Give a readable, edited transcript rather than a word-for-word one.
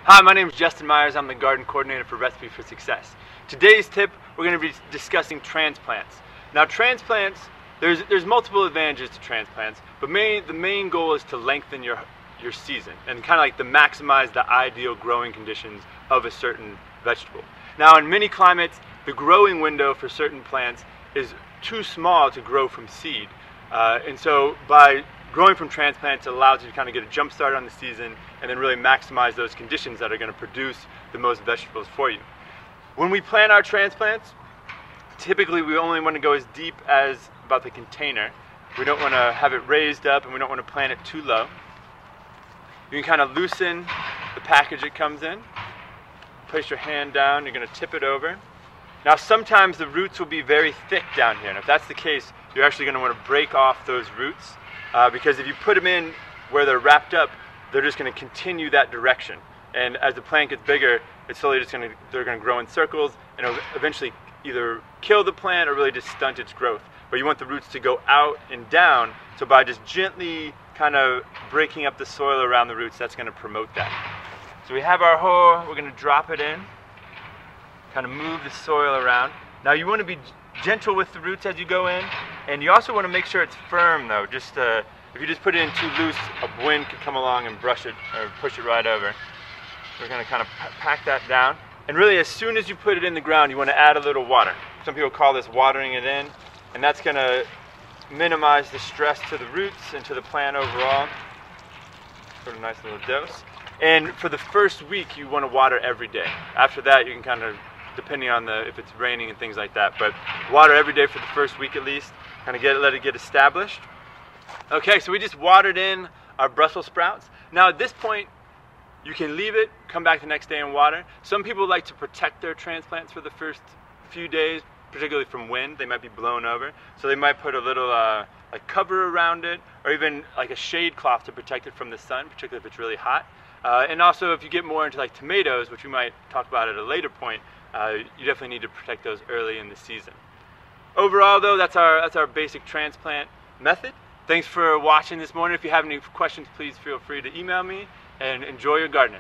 Hi, my name is Justin Myers. I'm the garden coordinator for Recipe for Success. Today's tip, we're going to be discussing transplants. Now transplants, there's multiple advantages to transplants, but the main goal is to lengthen your season and kind of like to maximize the ideal growing conditions of a certain vegetable. Now in many climates, the growing window for certain plants is too small to grow from seed. And so by growing from transplants, it allows you to kind of get a jump start on the season and then really maximize those conditions that are going to produce the most vegetables for you. When we plant our transplants, typically we only want to go as deep as about the container. We don't want to have it raised up and we don't want to plant it too low. You can kind of loosen the package it comes in. Place your hand down, you're going to tip it over. Now sometimes the roots will be very thick down here, and if that's the case, you're actually going to want to break off those roots because if you put them in where they're wrapped up, they're just going to continue that direction. And as the plant gets bigger, it's slowly just they're going to grow in circles and it'll eventually either kill the plant or really just stunt its growth. But you want the roots to go out and down, so by just gently kind of breaking up the soil around the roots, that's going to promote that. So we have our hole, we're going to drop it in, kind of move the soil around. Now you want to be gentle with the roots as you go in, and you also want to make sure it's firm though. Just if you just put it in too loose, a wind could come along and brush it or push it right over. We're going to kind of pack that down, and really as soon as you put it in the ground, you want to add a little water. Some people call this watering it in, and that's going to minimize the stress to the roots and to the plant overall. Sort of nice little dose. And for the first week, you want to water every day. After that, you can kind of, depending on if it's raining and things like that, but water every day for the first week at least, kind of let it get established. Okay, so we just watered in our Brussels sprouts. Now at this point, you can leave it, come back the next day and water. Some people like to protect their transplants for the first few days, particularly from wind. They might be blown over, so they might put a little like cover around it, or even like a shade cloth to protect it from the sun, particularly if it's really hot. And also if you get more into like tomatoes, which we might talk about at a later point, you definitely need to protect those early in the season. Overall though, that's our basic transplant method. Thanks for watching this morning. If you have any questions, please feel free to email me, and enjoy your gardening.